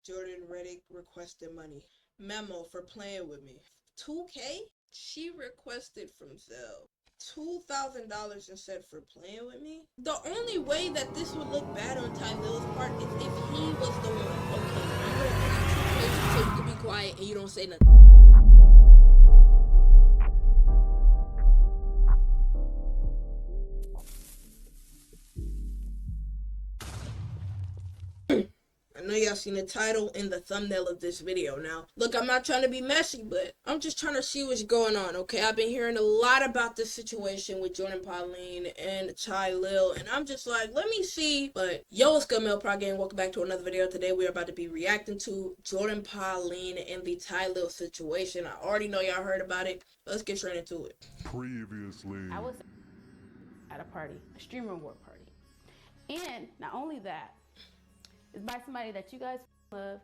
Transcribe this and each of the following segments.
Jordan Reddick requested money. Memo for playing with me. 2K? She requested from Zell $2,000 and said for playing with me. The only way that this would look bad on TYLIL's part is if he was the one. Okay, I'm gonna give you 2K so you can be quiet and you don't say nothing. I know y'all seen the title and the thumbnail of this video. Now, look, I'm not trying to be messy, but I'm just trying to see what's going on, okay? I've been hearing a lot about this situation with Jordan Pauline and TYLIL, and I'm just like, let me see. But yo, what's good, Mel Prog Gang? Welcome back to another video. Today, we're about to be reacting to Jordan Pauline and the TYLIL situation. I already know y'all heard about it. Let's get straight into it. Previously, I was at a party, a stream reward party. And not only that, it's by somebody that you guys love.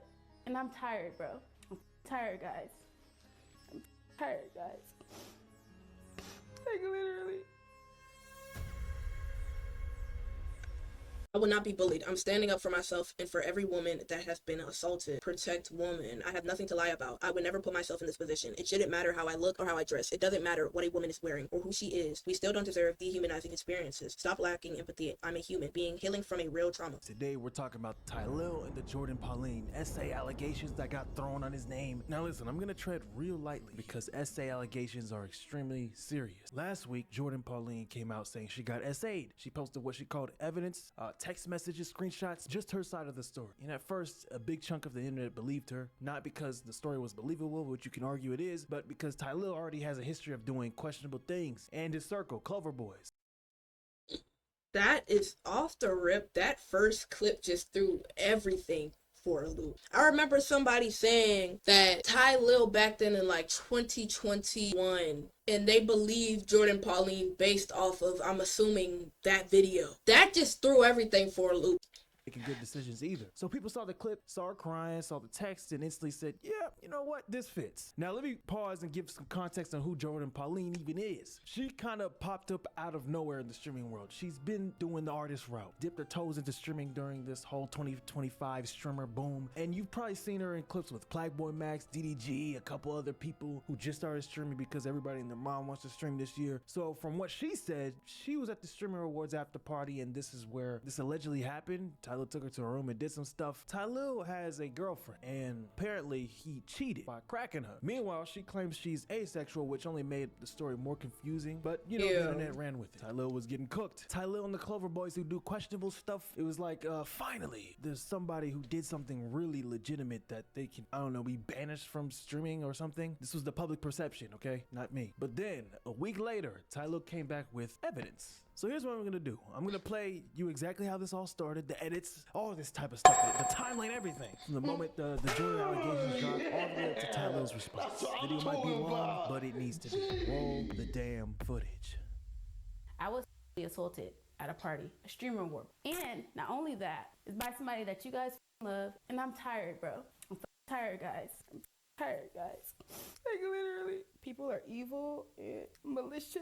And I'm tired, bro. I'm tired, guys. I'm tired, guys. Like, literally. I will not be bullied. I'm standing up for myself and for every woman that has been assaulted. Protect woman. I have nothing to lie about. I would never put myself in this position. It shouldn't matter how I look or how I dress. It doesn't matter what a woman is wearing or who she is. We still don't deserve dehumanizing experiences. Stop lacking empathy. I'm a human being healing from a real trauma. Today we're talking about TYLIL and the Jordan Pauline essay allegations that got thrown on his name. Now listen, I'm gonna tread real lightly because essay allegations are extremely serious. Last week, Jordan Pauline came out saying she got essayed. She posted what she called evidence, text messages, screenshots, just her side of the story. And at first, a big chunk of the internet believed her, not because the story was believable, which you can argue it is, but because TYLIL already has a history of doing questionable things. And his circle, Clover Boys. That is off the rip. That first clip just threw everything for a loop. I remember somebody saying that TYLIL back then in like 2021, and they believed Jordan Pauline based off of, I'm assuming, that video. That just threw everything for a loop. Making good decisions either. So people saw the clip, saw her crying, saw the text, and instantly said, yeah, you know what, this fits. Now let me pause and give some context on who Jordan Pauline even is. She kind of popped up out of nowhere in the streaming world. She's been doing the artist route, dipped her toes into streaming during this whole 2025 streamer boom, and you've probably seen her in clips with Plagueboy Max, DDG, a couple other people who just started streaming because everybody and their mom wants to stream this year. So from what she said, she was at the Streamer Awards after party, and this is where this allegedly happened. TYLIL took her to her room and did some stuff. TYLIL has a girlfriend, and apparently he cheated by cracking her. Meanwhile, she claims she's asexual, which only made the story more confusing, but you know, the internet ran with it. TYLIL was getting cooked. TYLIL and the Clover Boys who do questionable stuff, it was like, finally, there's somebody who did something really legitimate that they can, I don't know, be banished from streaming or something. This was the public perception, okay? Not me. But then, a week later, TYLIL came back with evidence. So here's what I'm gonna do. I'm gonna play you exactly how this all started, the edits, all this type of stuff, the timeline, everything. From the moment the Jordan allegations dropped all the way up to TYLIL's response. Video might be long, but it needs to be. Roll the damn footage. I was assaulted at a party, a stream reward. And not only that, it's by somebody that you guys love. And I'm tired, bro. I'm tired, guys. I'm tired, guys. Like, literally, people are evil and malicious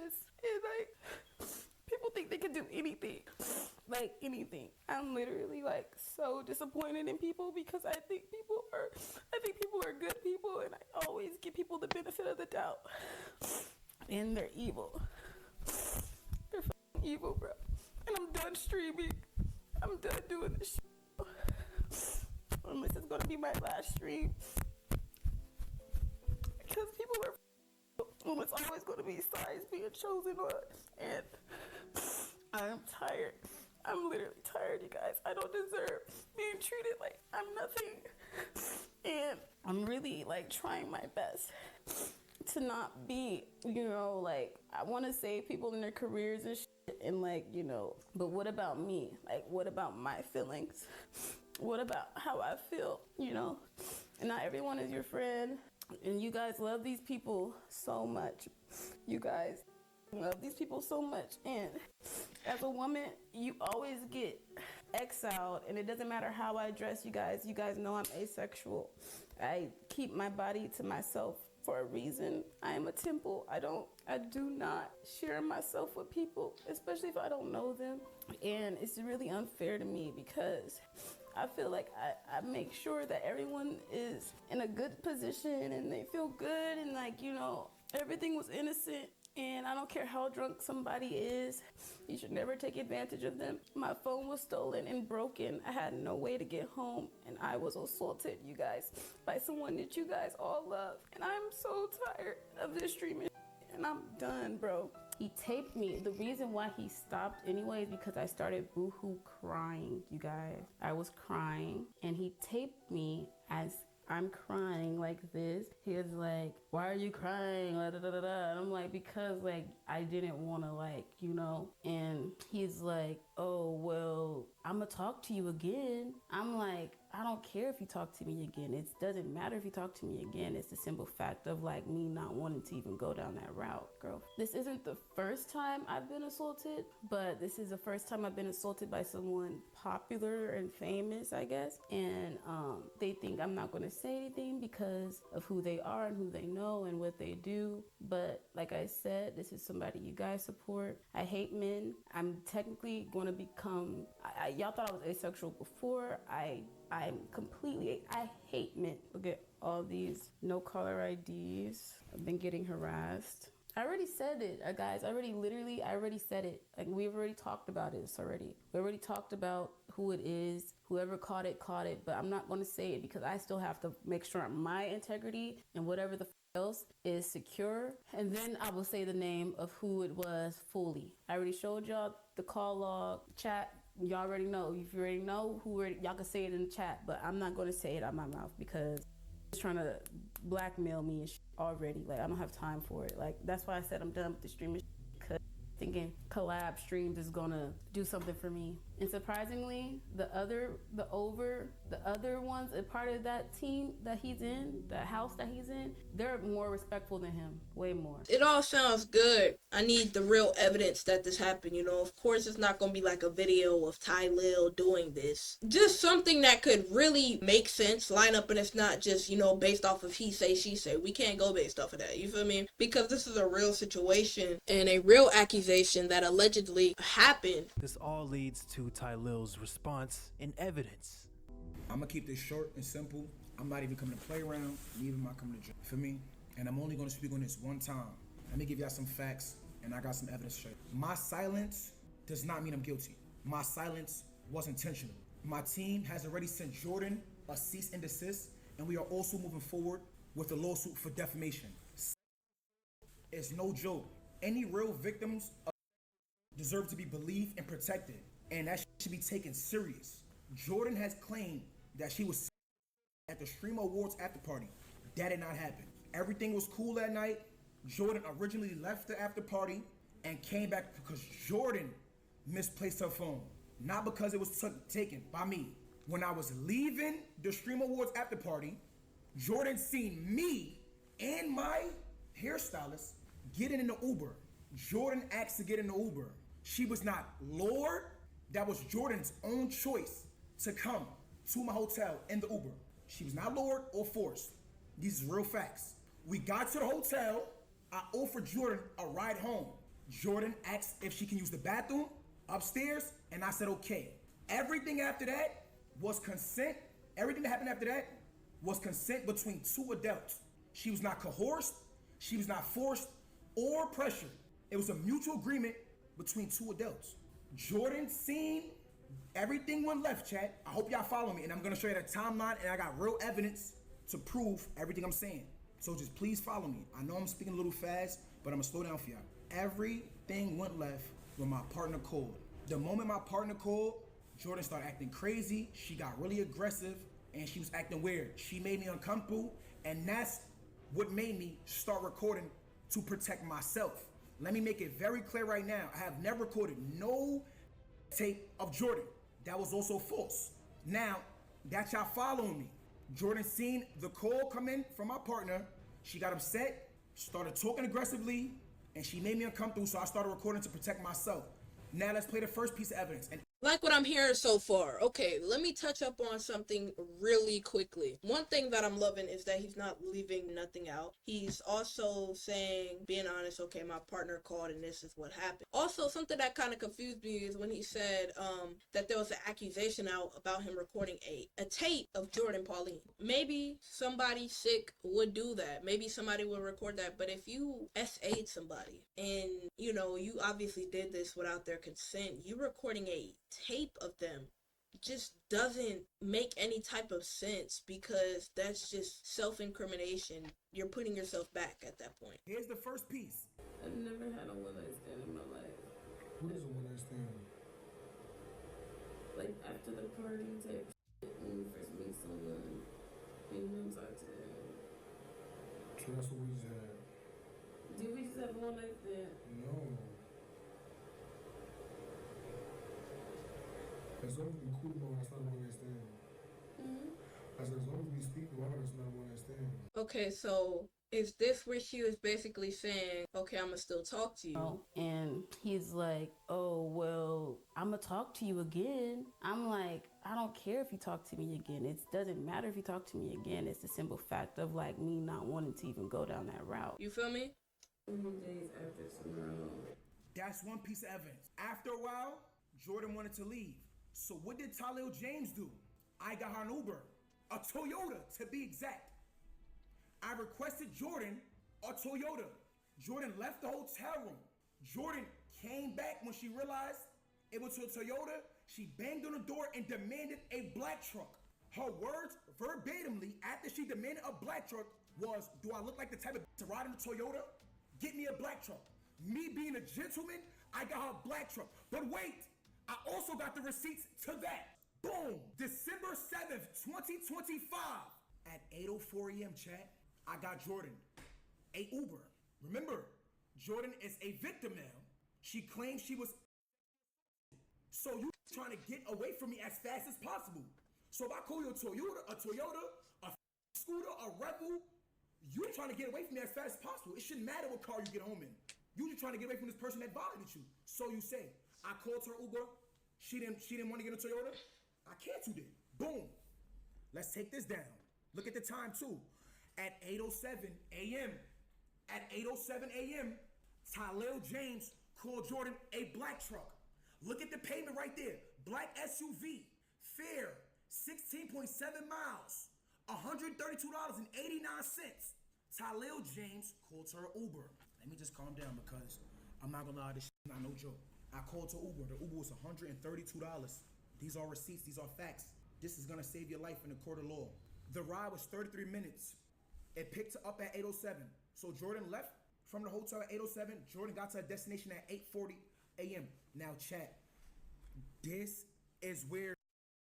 and like, people think they can do anything, like anything. I'm literally like so disappointed in people because I think people are good people, and I always give people the benefit of the doubt. And they're evil. They're fucking evil, bro. And I'm done streaming. I'm done doing this shit. Unless it's gonna be my last stream. Because people are well, it's always going to be sides being chosen on, and I'm tired. I'm literally tired, you guys. I don't deserve being treated like I'm nothing, and I'm really like trying my best to not be, you know, like I want to save people in their careers and shit, and like, you know, but what about me? Like, what about my feelings? What about how I feel, you know? And not everyone is your friend. And you guys love these people so much. You guys love these people so much. And as a woman, you always get exiled. And it doesn't matter how I dress, you guys. You guys know I'm asexual. I keep my body to myself for a reason. I am a temple. I do not share myself with people, especially if I don't know them. And it's really unfair to me because I feel like I make sure that everyone is in a good position and they feel good, and like, you know, everything was innocent. And I don't care how drunk somebody is, you should never take advantage of them. My phone was stolen and broken. I had no way to get home, and I was assaulted, you guys, by someone that you guys all love. And I'm so tired of this streaming, and I'm done, bro. He taped me. The reason why he stopped anyway is because I started boohoo crying, you guys. I was crying, and he taped me as I'm crying like this. He was like, why are you crying? Da, da, da, da. And I'm like, because like I didn't want to, like, you know. And he's like, oh, well, I'm gonna talk to you again. I'm like, I don't care if you talk to me again. It doesn't matter if you talk to me again. It's the simple fact of like me not wanting to even go down that route, girl. This isn't the first time I've been assaulted, but this is the first time I've been assaulted by someone popular and famous, I guess. And they think I'm not gonna say anything because of who they are and who they know and what they do. But like I said, this is somebody you guys support. I hate men. I'm technically gonna become, y'all thought I was asexual before. I hate men. Look at all these no caller IDs. I've been getting harassed. I already said it, guys. I already said it. Like, we've already talked about this already. We already talked about who it is. Whoever caught it, but I'm not going to say it because I still have to make sure my integrity and whatever the else is secure. And then I will say the name of who it was fully. I already showed y'all the call log, chat. Y'all already know. If you already know y'all can say it in the chat, but I'm not going to say it out my mouth because it's trying to blackmail me and already. Like, I don't have time for it. Like, that's why I said I'm done with the streaming because thinking collab streams is gonna do something for me. And surprisingly, the other ones, a part of that team that he's in, the house that he's in, they're more respectful than him, way more. It all sounds good. I need the real evidence that this happened, you know. Of course, it's not going to be like a video of TYLIL doing this. Just something that could really make sense, line up, and it's not just, you know, based off of he say, she say. We can't go based off of that, you feel me? Because this is a real situation and a real accusation that allegedly happened. This all leads to TYLIL's response and evidence. I'm gonna keep this short and simple. I'm not even coming to play around, neither am I coming to joke. For me, and I'm only gonna speak on this one time. Let me give y'all some facts, and I got some evidence to show you. My silence does not mean I'm guilty. My silence was intentional. My team has already sent Jordan a cease and desist, and we are also moving forward with a lawsuit for defamation. It's no joke. Any real victims deserve to be believed and protected, and that should be taken serious. Jordan has claimed that she was at the Stream Awards after party. That did not happen. Everything was cool that night. Jordan originally left the after party and came back because Jordan misplaced her phone, not because it was taken by me. When I was leaving the Stream Awards after party, Jordan seen me and my hairstylist getting in the Uber. Jordan asked to get in the Uber. She was not lured. That was Jordan's own choice to come to my hotel in the Uber. She was not lured or forced. These are real facts. We got to the hotel. I offered Jordan a ride home. Jordan asked if she can use the bathroom upstairs, and I said okay. Everything after that was consent. Everything that happened after that was consent between two adults. She was not coerced. She was not forced or pressured. It was a mutual agreement between two adults. Jordan seen everything went left, chat. I hope y'all follow me, and I'm gonna show you the timeline, and I got real evidence to prove everything I'm saying. So just please follow me. I know I'm speaking a little fast, but I'm gonna slow down for y'all. Everything went left when my partner called. The moment my partner called, Jordan started acting crazy. She got really aggressive, and she was acting weird. She made me uncomfortable, and that's what made me start recording to protect myself. Let me make it very clear right now. I have never recorded no tape of Jordan. That was also false. Now, that y'all following me. Jordan seen the call come in from my partner. She got upset, started talking aggressively, and she made me uncomfortable, so I started recording to protect myself. Now let's play the first piece of evidence. And Like what I'm hearing so far. Okay, let me touch up on something really quickly. One thing that I'm loving is that he's not leaving nothing out. He's also saying, being honest, okay, my partner called and this is what happened. Also, something that kind of confused me is when he said that there was an accusation out about him recording a tape of Jordan Pauline. Maybe somebody sick would do that. Maybe somebody would record that. But if you SA'd somebody and, you know, you obviously did this without their consent, you recording a tape of them just doesn't make any type of sense, because that's just self-incrimination. You're putting yourself back at that point. Here's the first piece. I've never had a one-night stand in my life. What is a one-night stand? Like after the party type shit, when you first meet someone, and you don't talk to them. So that's what we just had. Do we just have a one-night stand? No. As long as we cool about, that's not a one-night stand. As long as we speak about it, it's not a one-night stand. Okay, so is this where she was basically saying, okay, I'm gonna still talk to you? And he's like, oh, well, I'm gonna talk to you again. I'm like, I don't care if you talk to me again. It doesn't matter if you talk to me again. It's the simple fact of like me not wanting to even go down that route. You feel me? Days after tomorrow. That's one piece of evidence. After a while, Jordan wanted to leave. So what did TYLIL James do? I got her an Uber, a Toyota to be exact. I requested Jordan a Toyota. Jordan left the hotel room. Jordan came back when she realized it was a Toyota. She banged on the door and demanded a black truck. Her words verbatimly after she demanded a black truck was, do I look like the type of to ride in a Toyota? Get me a black truck. Me being a gentleman, I got her a black truck. But wait, I also got the receipts to that. Boom! December 7th, 2025. At 8:04 a.m., chat, I got Jordan a Uber. Remember, Jordan is a victim now. She claims she was. So you trying to get away from me as fast as possible. So if I call you a Toyota, a scooter, a Rebel, you're trying to get away from me as fast as possible. It shouldn't matter what car you get home in. You just trying to get away from this person that bothered you. So you say, I called her Uber. She didn't want to get a Toyota. I canceled it. Boom. Let's take this down. Look at the time too. At 8:07 a.m. At 8:07 a.m., TYLIL James called Jordan a black truck. Look at the payment right there. Black SUV. Fare. 16.7 miles. $132.89. TYLIL James called her Uber. Let me just calm down because I'm not gonna lie, this shit not no joke. I called her Uber. The Uber was $132. These are receipts. These are facts. This is gonna save your life in the court of law. The ride was 33 minutes. It picked her up at 8:07. So Jordan left from the hotel at 8:07. Jordan got to her destination at 8:40 a.m. Now chat, this is where it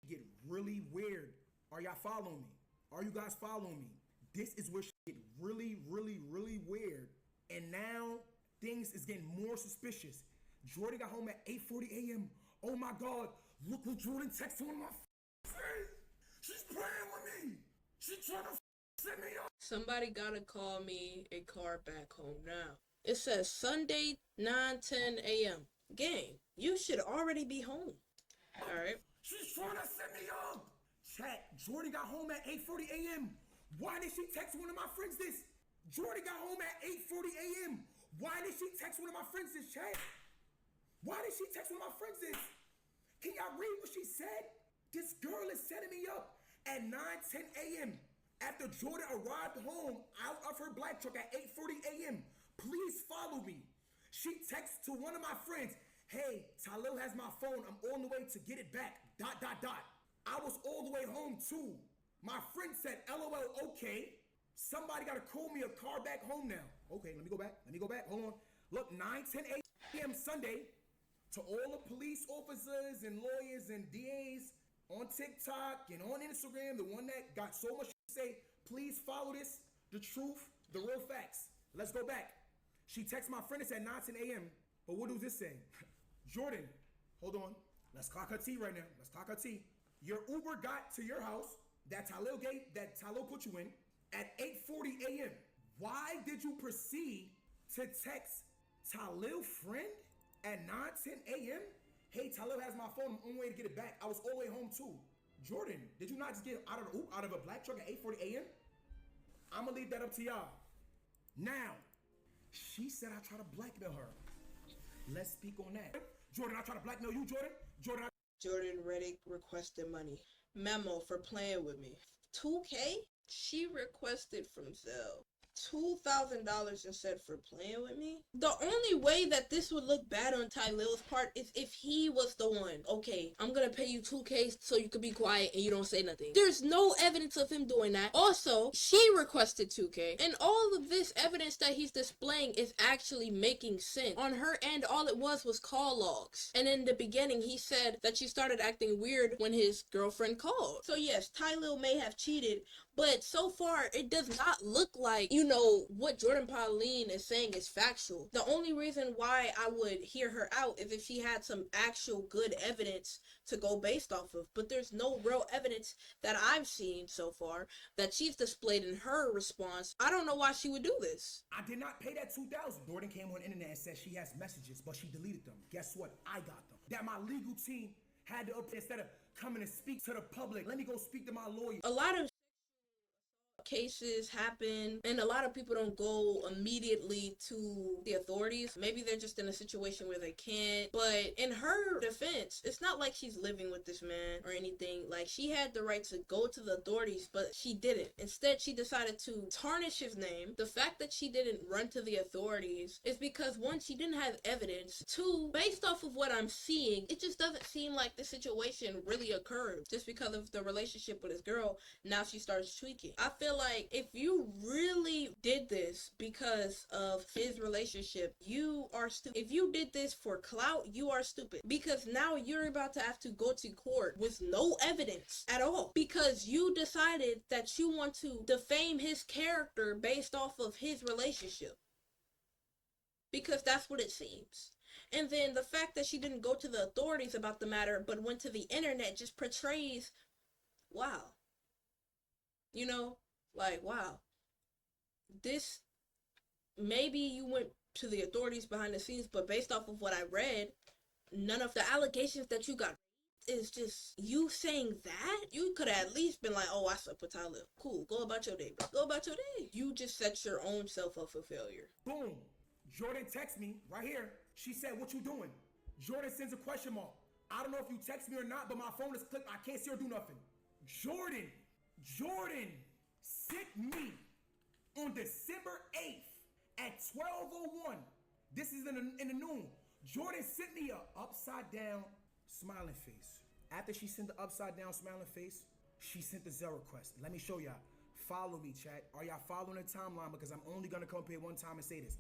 get really weird. Are y'all following me? Are you guys following me? This is where shit get really, really, really weird. And now things is getting more suspicious. Jordan got home at 8:40 a.m. Oh my God, look what Jordan texted one of my friends. She's playing with me. She's trying to set me up. Somebody gotta call me a car back home now. It says Sunday 9:10 a.m. Gang, you should already be home. Alright. She's trying to set me up. Chat, Jordan got home at 8:40 a.m. Why did she text one of my friends this? Jordan got home at 8:40 a.m. Why did she text one of my friends this, chat? Why did she text one of my friends this? Can y'all read what she said? This girl is setting me up at 9:10 a.m. after Jordan arrived home out of her black truck at 8:40 a.m. Please follow me. She texts to one of my friends, hey, TYLIL has my phone. I'm on the way to get it back. ... I was all the way home too. My friend said, LOL, okay. Somebody gotta call me a car back home now. Okay, let me go back. Hold on. Look, 9:10 a.m. Sunday, to all the police officers and lawyers and DAs on TikTok and on Instagram, the one that got so much to say, please follow this, the truth, the real facts. Let's go back. She texted my friend, it's at 9:10 a.m. But what does this say? Jordan, hold on. Let's clock her tea right now. Let's clock her tea. Your Uber got to your house that TYLIL put you in at 8:40 a.m. Why did you proceed to text TYLIL friend at 9:10 a.m.? Hey, TYLIL has my phone. I'm on my way to get it back. I was all the way home too. Jordan, did you not just get out of the oop out of a black truck at 8:40 a.m.? I'ma leave that up to y'all. Now, she said I try to blackmail her. Let's speak on that. Jordan, I try to blackmail you, Jordan. Jordan Reddick requested money. Memo for playing with me. $2K? She requested from Zell $2,000 and said for playing with me. The only way that this would look bad on TYLIL's part is if he was the one. Okay, I'm gonna pay you $2K so you could be quiet and you don't say nothing. There's no evidence of him doing that. Also, she requested $2K, and all of this evidence that he's displaying is actually making sense. On her end, all it was call logs. And in the beginning, he said that she started acting weird when his girlfriend called. So yes, TYLIL may have cheated, but so far it does not look like, what Jordan Pauline is saying is factual. The only reason why I would hear her out is if she had some actual good evidence to go based off of. But there's no real evidence that I've seen so far that she's displayed in her response. I don't know why she would do this. I did not pay that $2,000. Jordan came on the internet and said she has messages, but she deleted them. Guess what? I got them. That my legal team had to update instead of coming to speak to the public. Let me go speak to my lawyer. A lot of cases happen and a lot of people don't go immediately to the authorities. Maybe they're just in a situation where they can't. But in her defense, it's not like she's living with this man or anything. Like, she had the right to go to the authorities, but she didn't. Instead, she decided to tarnish his name. The fact that she didn't run to the authorities is because, one, she didn't have evidence. Two, based off of what I'm seeing, it just doesn't seem like the situation really occurred. Just because of the relationship with his girl, now she starts tweaking. I feel like if you really did this because of his relationship, you are stupid. If you did this for clout, you are stupid. Because now you're about to have to go to court with no evidence at all. Because you decided that you want to defame his character based off of his relationship. Because that's what it seems. And then the fact that she didn't go to the authorities about the matter, but went to the internet just portrays, wow. Like, wow, this, maybe you went to the authorities behind the scenes, but based off of what I read, none of the allegations that you got is just you saying that. You could have at least been like, oh, I slept with TYLIL. Cool, go about your day, bro. Go about your day. You just set your own self up for failure. Boom. Jordan texts me right here. She said, what you doing? Jordan sends a question mark. I don't know if you text me or not, but my phone is clicked. I can't see her do nothing. Jordan sent me on December 8th at 12:01. This is in the noon. Jordan sent me a upside down smiling face. After she sent the upside down smiling face, she sent the Zell request. Let me show y'all. Follow me, chat. Are y'all following the timeline? Because I'm only gonna come up here one time and say this.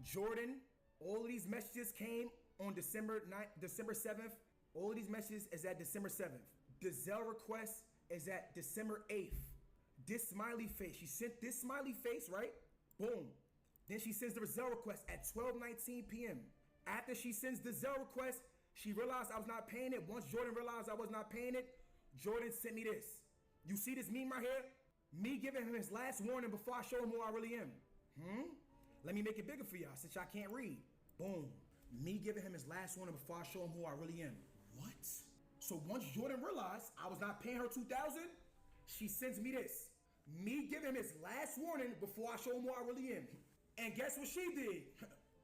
Jordan, all of these messages came on December 7th. All of these messages is at December 7th. The Zell request is at December 8th. This smiley face, she sent this smiley face, right? Boom. Then she sends the Zell request at 12:19 p.m. After she sends the Zell request, she realized I was not paying it. Once Jordan realized I was not paying it, Jordan sent me this. You see this meme right here? Me giving him his last warning before I show him who I really am. Let me make it bigger for y'all since y'all can't read. Boom. Me giving him his last warning before I show him who I really am. What? So once Jordan realized I was not paying her $2,000, she sends me this. Me giving him his last warning before I show him who I really am. And guess what she did?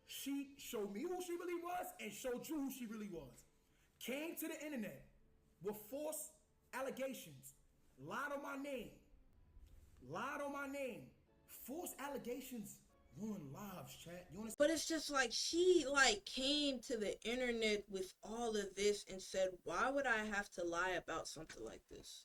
She showed me who she really was and showed you who she really was. Came to the internet with false allegations. Lied on my name. False allegations ruin lives, chat. You understand? But it's just like she came to the internet with all of this and said, why would I have to lie about something like this?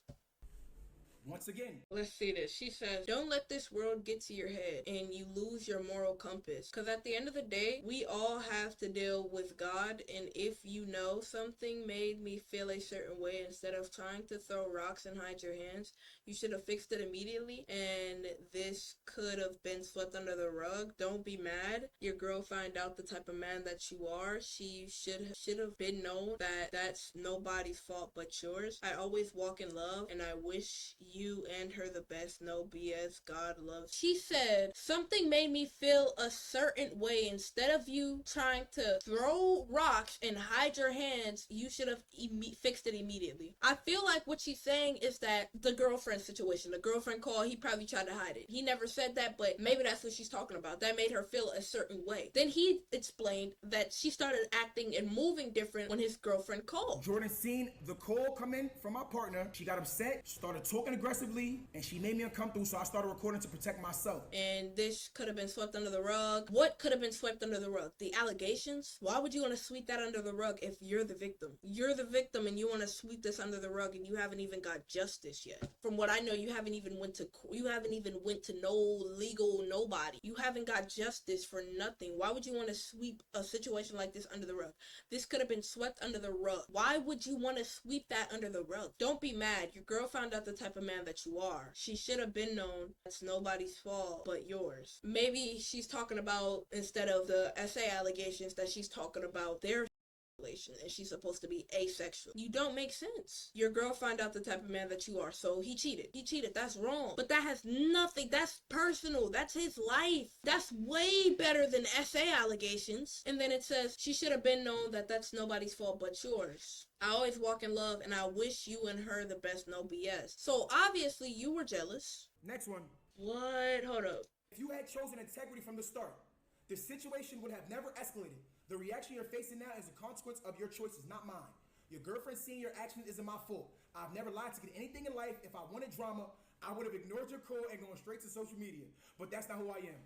Once again, let's see this. She says, don't let this world get to your head and you lose your moral compass. Because at the end of the day, we all have to deal with God. And if you know something made me feel a certain way, instead of trying to throw rocks and hide your hands, you should have fixed it immediately. And this could have been swept under the rug. Don't be mad. Your girl find out the type of man that you are. She should have been known that that's nobody's fault but yours. I always walk in love, and I wish you and her the best, no BS, God loves. She said, something made me feel a certain way. Instead of you trying to throw rocks and hide your hands, you should have fixed it immediately. I feel like what she's saying is that the girlfriend situation, the girlfriend call, he probably tried to hide it. He never said that, but maybe that's what she's talking about. That made her feel a certain way. Then he explained that she started acting and moving different when his girlfriend called. Jordan seen the call come in from my partner. She got upset, started talking aggressively, and she made me uncomfortable, so I started recording to protect myself. And this could have been swept under the rug. What could have been swept under the rug? The allegations? Why would you want to sweep that under the rug if you're the victim? You're the victim and you want to sweep this under the rug and you haven't even got justice yet. From what I know, you haven't even went to no legal nobody. You haven't got justice for nothing. Why would you want to sweep a situation like this under the rug? This could have been swept under the rug. Why would you want to sweep that under the rug? Don't be mad. Your girl found out the type of man that you are. She should have been known. It's nobody's fault but yours. Maybe she's talking about, instead of the SA allegations, that she's talking about their relation and she's supposed to be asexual. You don't make sense. Your girl find out the type of man that you are, so he cheated. That's wrong. But that has nothing. That's personal. That's his life. That's way better than SA allegations. And then it says she should have been known that that's nobody's fault but yours. I always walk in love and I wish you and her the best, no BS. So obviously you were jealous. Next one. What? Hold up. If you had chosen integrity from the start, the situation would have never escalated. The reaction you're facing now is a consequence of your choices, not mine. Your girlfriend seeing your actions isn't my fault. I've never lied to get anything in life. If I wanted drama, I would have ignored your call and gone straight to social media. But that's not who I am.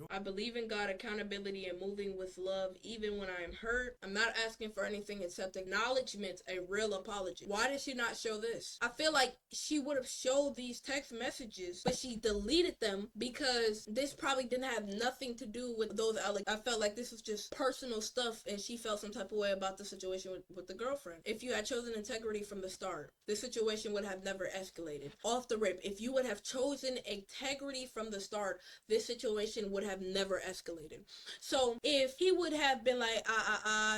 I believe in God, accountability, and moving with love even when I am hurt. I'm not asking for anything except acknowledgement, a real apology. Why did she not show this? I feel like she would have showed these text messages, but she deleted them because this probably didn't have nothing to do with those allegations. I felt like this was just personal stuff and she felt some type of way about the situation with the girlfriend. If you had chosen integrity from the start, the situation would have never escalated. Off the rip, if you would have chosen integrity from the start, this situation would have never escalated. So if he would have been like,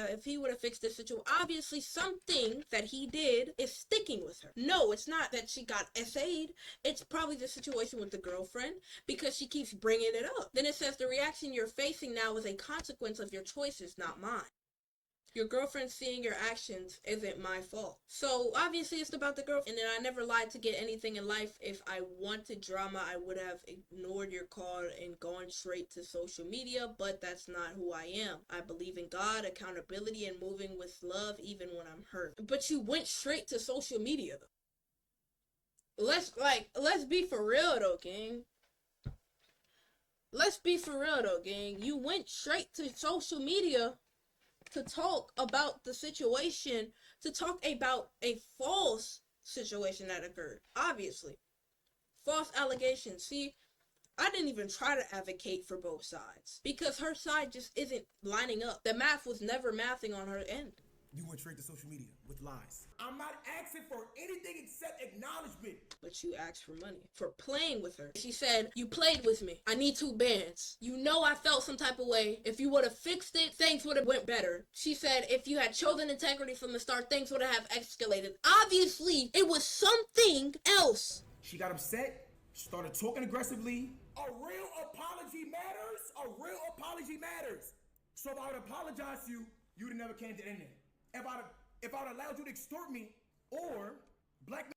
if he would have fixed this situation, obviously something that he did is sticking with her. No, it's not that she got SA'd. It's probably the situation with the girlfriend because she keeps bringing it up. Then it says the reaction you're facing now is a consequence of your choices, not mine. Your girlfriend seeing your actions isn't my fault. So obviously it's about the girlfriend. And then I never lied to get anything in life. If I wanted drama, I would have ignored your call and gone straight to social media, but that's not who I am. I believe in God, accountability, and moving with love even when I'm hurt. But you went straight to social media though. Let's be for real though, gang. Let's be for real though, gang. You went straight to social media to talk about the situation, to talk about a false situation that occurred. Obviously. False allegations. See, I didn't even try to advocate for both sides because her side just isn't lining up. The math was never mathing on her end. You went straight to social media with lies. I'm not asking for anything except acknowledgement. But you asked for money for playing with her. She said, you played with me. I need 2 bands. You know I felt some type of way. If you would have fixed it, things would have went better. She said, if you had chosen integrity from the start, things would have escalated. Obviously, it was something else. She got upset, started talking aggressively. A real apology matters. A real apology matters. So if I would apologize to you, you would have never came to the end. If I would allowed you to extort me or blackmail.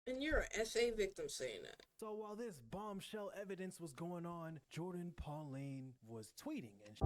And you're an SA victim saying that. So while this bombshell evidence was going on, Jordan Pauline was tweeting and